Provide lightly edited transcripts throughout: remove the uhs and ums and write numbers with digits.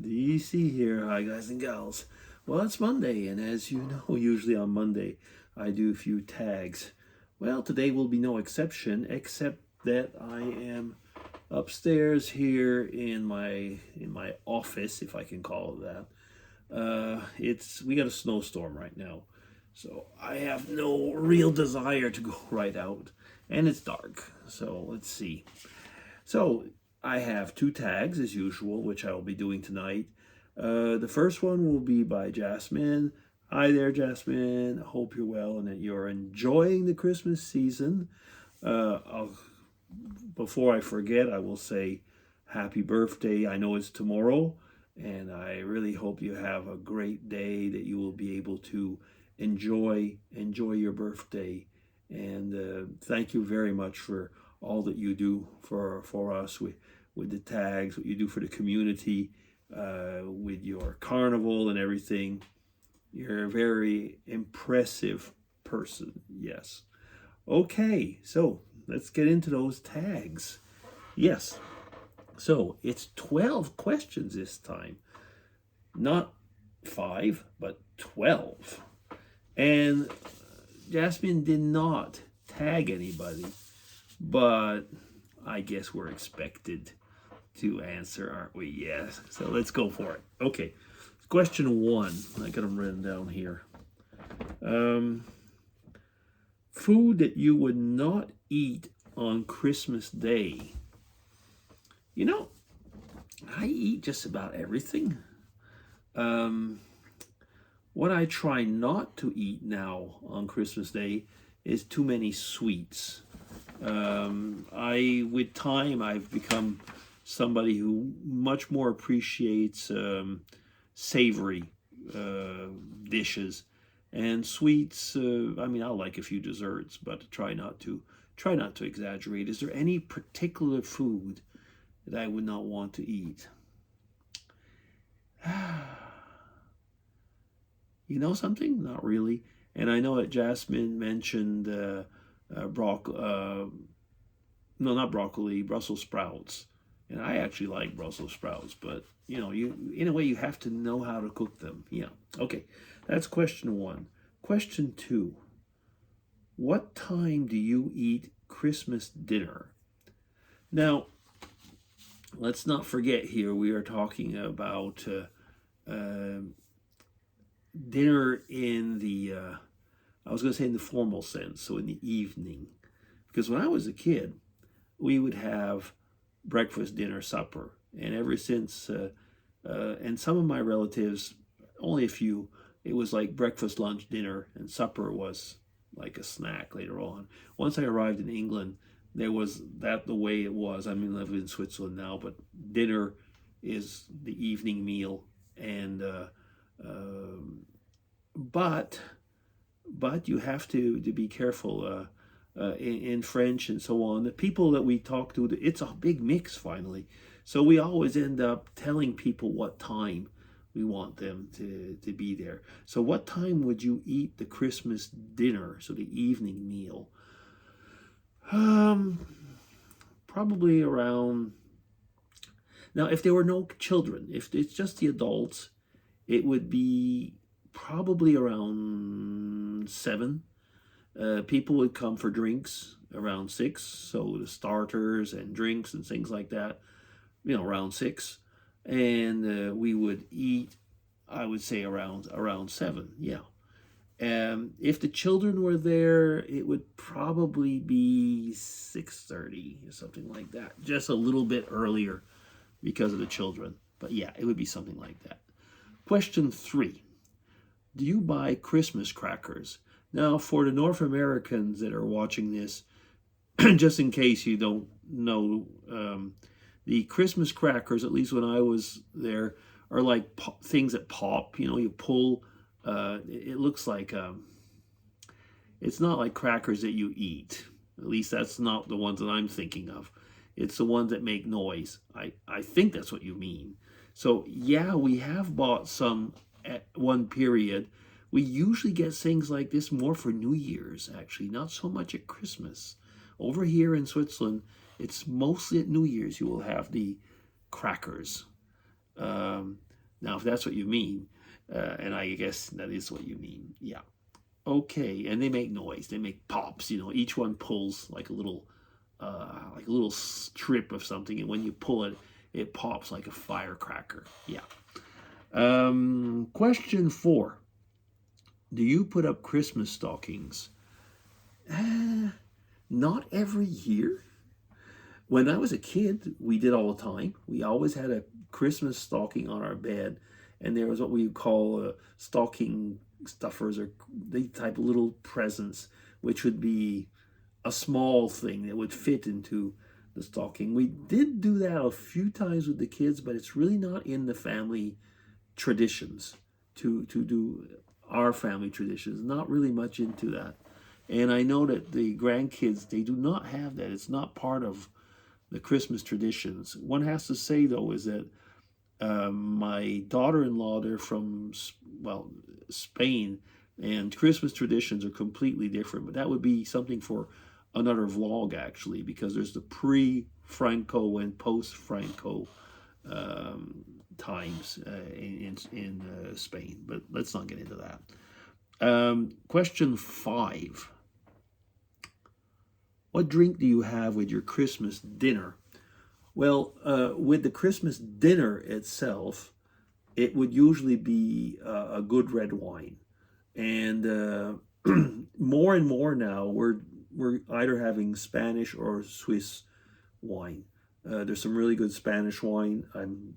DC here. Hi, guys and gals. Well, it's Monday, and as you know, usually on Monday, I do a few tags. Well, today will be no exception, except that I am upstairs here in my office, if I can call it that. We got a snowstorm right now, so I have no real desire to go right out, and it's dark. So let's see. So I have two tags as usual, which I will be doing tonight. The first one will be by Jasmine. Hi there, Jasmine. I hope you're well and that you're enjoying the Christmas season. I'll, before I forget, I will say happy birthday. I know it's tomorrow, and I really hope you have a great day, that you will be able to enjoy your birthday. And thank you very much for all that you do for us with the tags, what you do for the community, with your carnival and everything. You're a very impressive person. Yes. Okay, so let's get into those tags. Yes. So it's 12 questions this time. Not 5, but 12. And Jasmine did not tag anybody, but I guess we're expected to answer, aren't we? Yes. So let's go for it. Okay. Question 1. I got them written down here. Food that you would not eat on Christmas Day. You know, I eat just about everything. What I try not to eat now on Christmas Day is too many sweets. With time, I've become somebody who much more appreciates savory dishes, and sweets. I'll like a few desserts, but try not to exaggerate. Is there any particular food that I would not want to eat? You know something? Not really. And I know that Jasmine mentioned not broccoli, Brussels sprouts. And I actually like Brussels sprouts, but in a way, you have to know how to cook them. Yeah. Okay. That's question 1. Question 2. What time do you eat Christmas dinner? Now, let's not forget here, we are talking about dinner in the, I was going to say in the formal sense, so in the evening. Because when I was a kid, we would have breakfast, dinner, supper. And ever since, and some of my relatives, only a few, it was like breakfast, lunch, dinner, and supper was like a snack later on. Once I arrived in England, there was that the way it was. I live in Switzerland now, but dinner is the evening meal, and but you have to be careful in French and so on. The people that we talk to, it's a big mix finally. So we always end up telling people what time we want them to be there. So what time would you eat the Christmas dinner, so the evening meal? Probably around, now if there were no children, if it's just the adults, it would be probably around 7. People would come for drinks around 6, so the starters and drinks and things like that, around 6. And we would eat, I would say around 7. Yeah. If the children were there, it would probably be 6:30 or something like that, just a little bit earlier because of the children. But yeah, it would be something like that. Question 3. Do you buy Christmas crackers? Now, for the North Americans that are watching this, just in case you don't know, the Christmas crackers, at least when I was there, are like things that pop. You pull. It looks like it's not like crackers that you eat. At least that's not the ones that I'm thinking of. It's the ones that make noise. I think that's what you mean. So yeah, we have bought some at one period. We usually get things like this more for New Year's, actually, not so much at Christmas. Over here in Switzerland, it's mostly at New Year's you will have the crackers. Now, if that's what you mean, and I guess that is what you mean, yeah. Okay, and they make noise. They make pops. Each one pulls like a little strip of something, and when you pull it, it pops like a firecracker. Yeah. Question 4: do you put up Christmas stockings? Not every year. When I was a kid, we did all the time. We always had a Christmas stocking on our bed, and there was what we call stocking stuffers, or the type of little presents, which would be a small thing that would fit into the stocking. We did do that a few times with the kids, but it's really not in the family traditions to do our family traditions. Not really much into that. And I know that the grandkids, they do not have that. It's not part of the Christmas traditions. One has to say, though, is that my daughter-in-law, they're from, well, Spain, and Christmas traditions are completely different. But that would be something for another vlog, actually, because there's the pre-Franco and post-Franco times in Spain. But let's not get into that. Question 5. What drink do you have with your Christmas dinner? Well, with the Christmas dinner itself, it would usually be a good red wine. And more and more now, we're either having Spanish or Swiss wine. There's some really good Spanish wine. I'm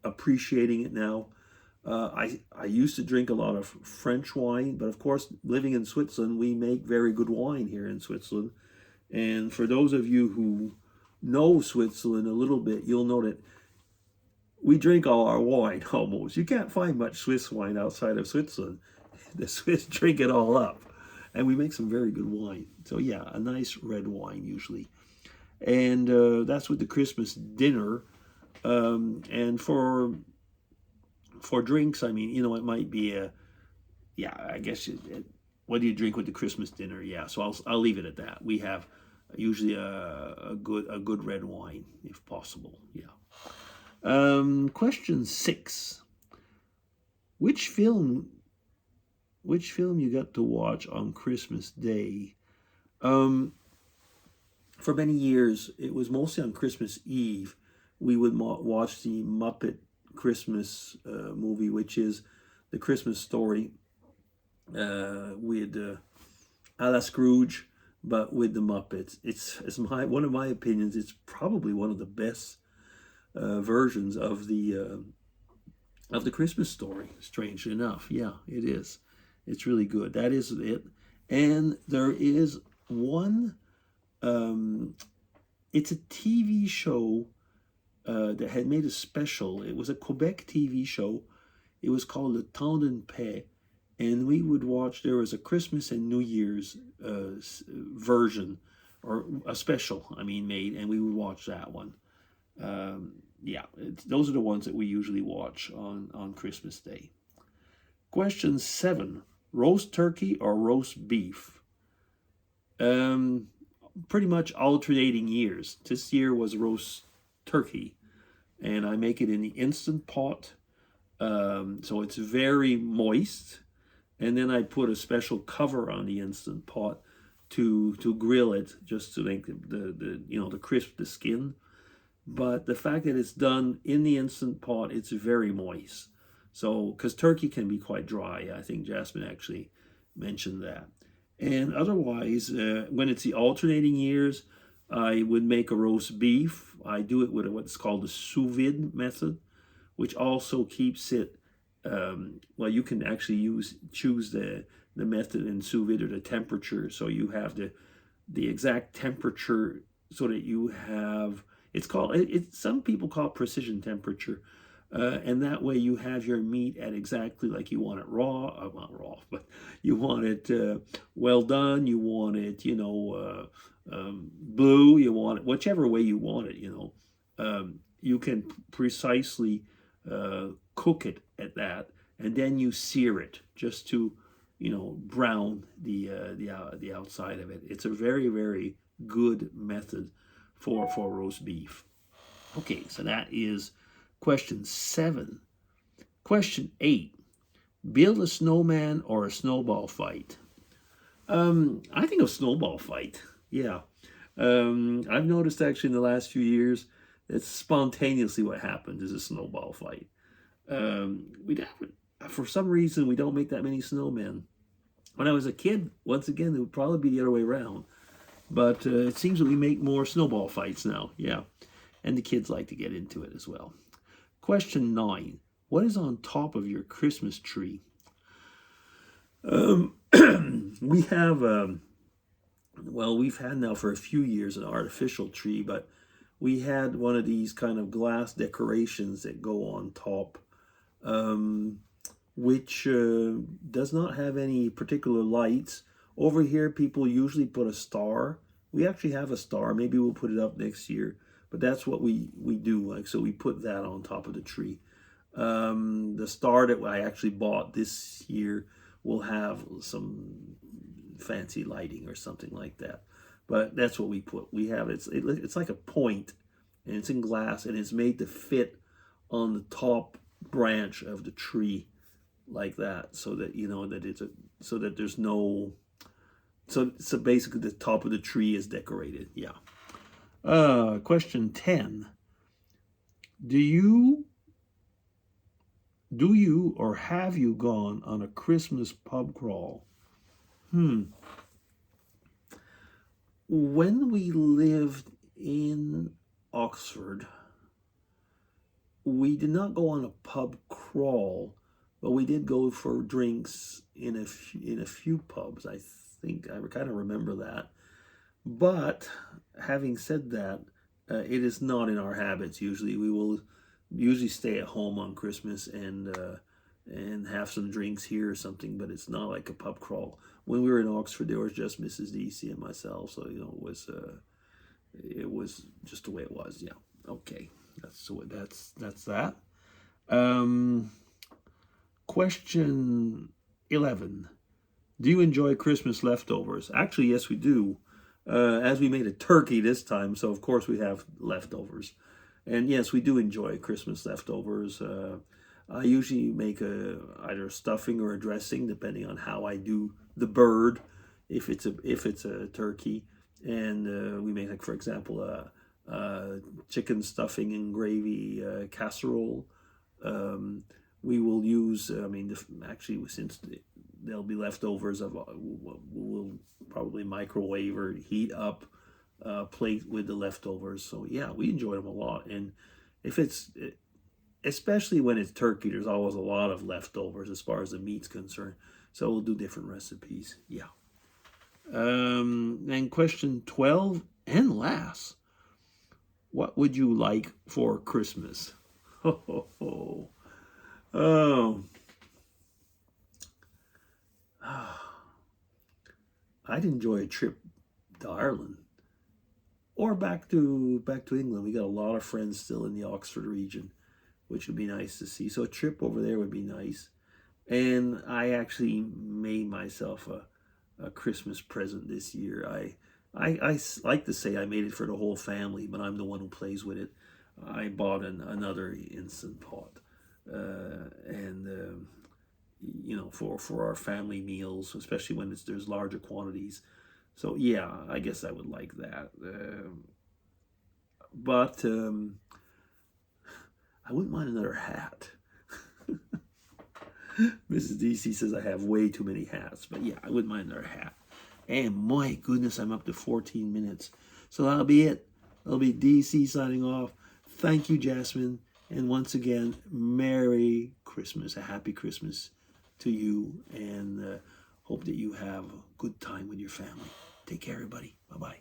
appreciating it now. I used to drink a lot of French wine, but of course, living in Switzerland, we make very good wine here in Switzerland. And for those of you who know Switzerland a little bit, you'll know that we drink all our wine almost. You can't find much Swiss wine outside of Switzerland. The Swiss drink it all up. And we make some very good wine. So yeah, a nice red wine usually. And that's with the Christmas dinner. And for drinks, I mean, it might be I guess what do you drink with the Christmas dinner? Yeah, so I'll leave it at that. We have usually a good red wine, if possible. Yeah. Question 6. Which film you got to watch on Christmas Day? For many years, it was mostly on Christmas Eve. We would watch the Muppet Christmas movie, which is the Christmas story with a la Scrooge, but with the Muppets. It's one of my opinions. It's probably one of the best versions of the Christmas story. Strangely enough, yeah, it is. It's really good. That is it. And there is one. It's a TV show that had made a special. It was a Quebec TV show. It was called Le Temps d'une Paix. And we would watch, there was a Christmas and New Year's version, or a special, made, and we would watch that one. Those are the ones that we usually watch on Christmas Day. Question 7, roast turkey or roast beef? Pretty much alternating years. This year was roast turkey, and I make it in the Instant Pot. So it's very moist. And then I put a special cover on the Instant Pot to grill it, just to make the crisp the skin. But the fact that it's done in the Instant Pot, it's very moist. So, because turkey can be quite dry, I think Jasmine actually mentioned that. And otherwise, when it's the alternating years, I would make a roast beef. I do it with what's called the sous vide method, which also keeps it. You can actually choose the method in sous vide, or the temperature, so you have the exact temperature, so that you have. Some people call it precision temperature, and that way you have your meat at exactly like you want it raw. Not raw, but you want it well done. You want it, blue. You want it whichever way you want it. You can precisely cook it at that, and then you sear it just to brown the outside of it. It's a very, very good method for roast beef. Okay, so that is question 7. Question 8. Build a snowman or a snowball fight? I think a snowball fight. Yeah. I've noticed actually in the last few years that spontaneously what happens is a snowball fight. We don't, for some reason we don't make that many snowmen. When I was a kid, once again, it would probably be the other way around. But it seems that we make more snowball fights now. Yeah. And the kids like to get into it as well. Question 9. What is on top of your Christmas tree? We have, well, we've had now for a few years an artificial tree, but we had one of these kind of glass decorations that go on top, which does not have any particular lights. Over here, people usually put a star. We actually have a star. Maybe we'll put it up next year. But that's what we do. Like, so we put that on top of the tree. The star that I actually bought this year will have some fancy lighting or something like that. But that's what we put. We have it's like a point, and it's in glass, and it's made to fit on the top branch of the tree, like that, so that you know that so that there's no. So basically, the top of the tree is decorated. Yeah. Question 10. Do you or have you gone on a Christmas pub crawl? When we lived in Oxford, we did not go on a pub crawl, but we did go for drinks in a few pubs. I think I kind of remember that. But having said that, it is not in our habits. Usually, we will usually stay at home on Christmas and have some drinks here or something. But it's not like a pub crawl. When we were in Oxford, there was just Mrs. DC and myself, so you know it was just the way it was. Yeah. Okay. That's that. Question 11. Do you enjoy Christmas leftovers? Actually, yes, we do. As we made a turkey this time, so of course we have leftovers. And yes, we do enjoy Christmas leftovers. I usually make either a stuffing or a dressing, depending on how I do the bird. If it's a turkey, and we make, like, for example, a chicken stuffing and gravy casserole. We will use. I mean, actually, since there'll be leftovers of, we'll probably microwave or heat up a plate with the leftovers. So yeah, we enjoy them a lot. And if it's, especially when it's turkey, there's always a lot of leftovers as far as the meat's concerned. So we'll do different recipes. Yeah. And question 12 and last. What would you like for Christmas? Oh. I'd enjoy a trip to Ireland or back to England. We got a lot of friends still in the Oxford region, which would be nice to see. So a trip over there would be nice. And I actually made myself a Christmas present this year. I like to say I made it for the whole family, but I'm the one who plays with it. I bought another Instant Pot, and you know, for our family meals, especially when there's larger quantities. So yeah, I guess I would like that. But I wouldn't mind another hat. Mrs. DC says I have way too many hats, but yeah, I wouldn't mind another hat. And my goodness, I'm up to 14 minutes. So that'll be it. That'll be DC signing off. Thank you, Jasmine. And once again, Merry Christmas. A happy Christmas to you. And hope that you have a good time with your family. Take care, everybody. Bye-bye.